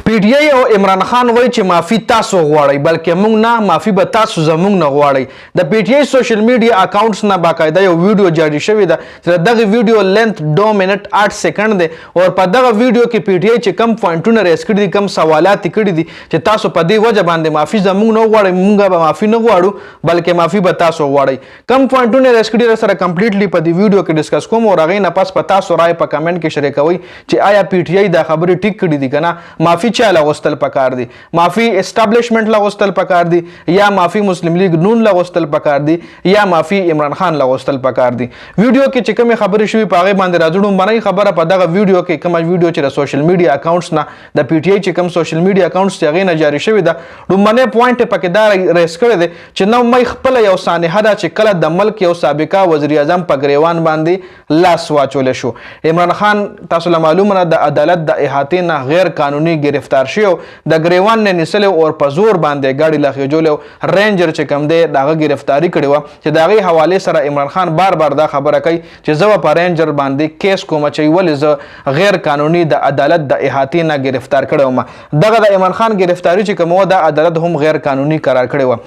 پی ټی آی او عمران خان وایي چې معافي تاسو غواړئ بلکې موږ نه، معافي به تاسو زموږ نه غواړئ. د پی ټی آی سوشل میډیا اکاونټس نه باقاعده یو ویډیو جاری شوې ده چې دغه ویډیو لینث 2 منټ 8 سکند دی او په دغه ویډیو کې پی ټی آی چې کم پوینټونه ریس کړي دي، کم سوالات کړي دي چې تاسو په دې وجه باندې معافي زموږ نه غواړئ، موږ به معافي نه غواړو بلکې معافي به تاسو غواړئ. کم پوینټونه ریس کړي سره کمپلیټلی په دې ویډیو کې ډسکس کوم او هغې نه پس په تاسو رائے په کمنټ کې شریکوئ چې آیا پی ټی آی دا خبرې ټیک کړي دي که نه، معافي چا لغوستل پکار دی، معافي اسټابلیشمنت لغوستل پکار دی یا معافي مسلم لیگ نون لغوستل پکار دی یا معافي عمران خان لغوستل پکار دی. ویډیو کې چې کومې خبرې شوي په هغې باندې راځو. منۍ خبره په دغه ویډیو کې کومه ویډیو چې د سوشل میډیا اکاونټس نه د پی ټی آی چې کوم سوشل میډیا اکاونټس چې هغې نه جاري شوي ده، لومړنی پوینټ یې پکې دا ریس کړی دی چې 9 مۍ خپله یو سانحه ده چې کله د ملک یو سابقه وزیر اعظم په ګریوان باندې لاس واچولی شو. عمران خان تاسو له معلومه ده د عدالت د احاطې نه غیر قانوني گرفتار شوی، د ګریوان نه نیسلی او په زور باندې ګاډي لا خېجولی او رینجر چې کوم دی د هغه ګرفتاري کړې وه چې د هغې حوالې سره عمران خان بار بار دا خبره کوي چې زه به په رینجر باندې کیس کومه چې ولې زه غیر قانوني د عدالت د احاطې نه گرفتار کړی وم. دغه د عمران خان گرفتاري چې کومه وه د عدالت هم غیر قانوني قرار کړې وه.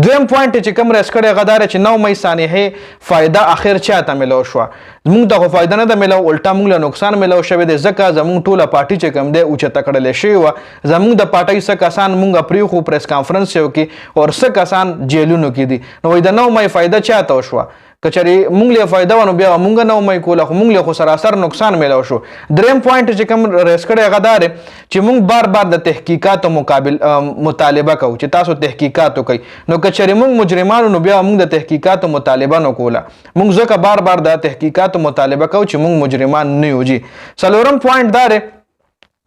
دویم پوینټ چې کوم ریس کړی هغه دا دی چې 9 مۍ سانحې فایده اخر چا ته میلاو شوه. موږ ته خو فایده نه ده میلاو، الټا موږ له نقصان میلاو شوی دی ځکه زموږ ټوله پارټي چې کوم دی اوچته کړلی شوې وه. زموږ د پارټۍ څه کسان موږ پرېښو پریس کانفرنس یو کې او څه کسان جیلونو کې دي. نو وایي د 9 مۍ فایده چا ته وشوه؟ که چېرې موږ له فایده وه نو بیا موږ 9 مۍ کوله، خو موږ له خو سراسر نقصان میلاو شو. دریم پوینټ چې کوم ریس کړی هغه دا دی چې موږ بار بار د تحقیقاتو مطالبه کوو چې تاسو تحقیقات وکئ. نو که چېرې موږ مجرمانو نو بیا موږ د تحقیقاتو مطالبه نه کوله. موږ ځکه بار بار د تحقیقاتو مطالبه کوو چې موږ مجرمان نه یو. جي څلورم پوینټ دا دی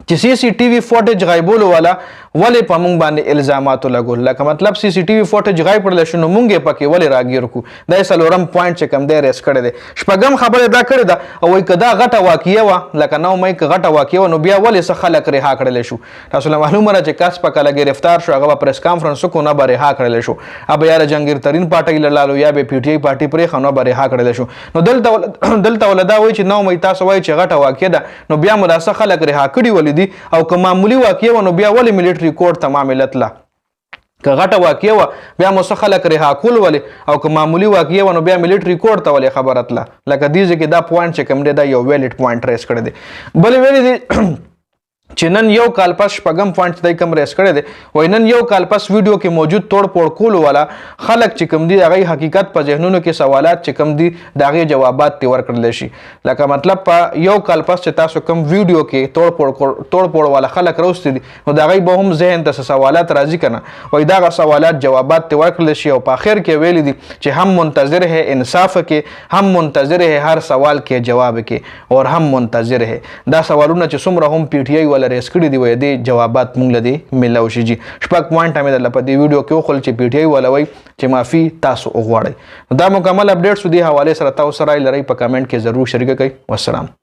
چې سی سی ټي وي فوټیج غایبولو والا ولې په موږ باندې الزامات لګول، لکه مطلب سی سی ټي وي فوټیج غایب کړلی شو نو موږ یې پکې ولې راګیر کړو. دا یې څلورم پوینټ چې کوم دی ریس کړی دی. شپږم خبره دا کړې ده او وایي که دا غټه واقعه وه لکه 9 مۍ که غټه واقعه وه نو بیا ولې څه خلک رها کړلی شو. تاسو له معلومه ده چې کس په کله ګرفتار شو هغه به پریس کانفرنس وکړو نه به رها کړلی شو، به یا د جهانګیر ترین پارټۍ له لالو یا به پی ټي آی پارټي پرېښه نو به رها کړلی شو. نو دلته وله دا وایي چې 9 مۍ تاسو وایي چې غټه واقعه ده نو بیا مو دا څه خلک رها کړي ولې دي او که معمولي واقعه وه نو بیا ولې ملیټري کورټ ته معامله تله. که غټه واقعه وه بیا مو څه خلک رها کول ولې او که معمولي واقعه وه نو بیا ملیټري کورټ ته ولې خبره تله. لکه دې ځای کې دا پوینټ چې کوم دی دا یو ویلډ پوینټ ریس کړی دی. بلې ویلې دی چې نن یو کال پس شپږم پوینټ چې دی کوم ریس کړی دی وایي نن یو کال پس ویډیو کې موجود توړ پوړ کولو والا خلک چې کوم دي د هغې حقیقت په ذهنونو کې سوالات چې کوم دي د هغې جوابات ترې ورکړلی شي. لکه مطلب په یو کال پس چې تاسو کوم ویډیو کې توړ پوړ والا خلک راوستي دي نو د هغې به هم ذهن ته سوالات راځي که نه، وایي دغه سوالات جوابات ترې ورکړلی شي او په آخر کې ویلي دي چې هم منتظر ہے انصاف کې، هم منتظر ہے هر سوال کې جواب کې اور هم منتظر ہے. دا سوالونه چې څومره هم پی ټي آی ولا ریس کړي دي وایي دې جوابات موږ له دې میلاو شي. جي شپږ پوینټه مې درله په دې ویډیو کې وښول چې پی ټي آی والا وایي چې معافي تاسو وغواړئ. دا مکمل اپډیټس دې حوالې سره تاسو رایې لرئ په کمنټ کې ضرور شریکه کړئ. والسلام.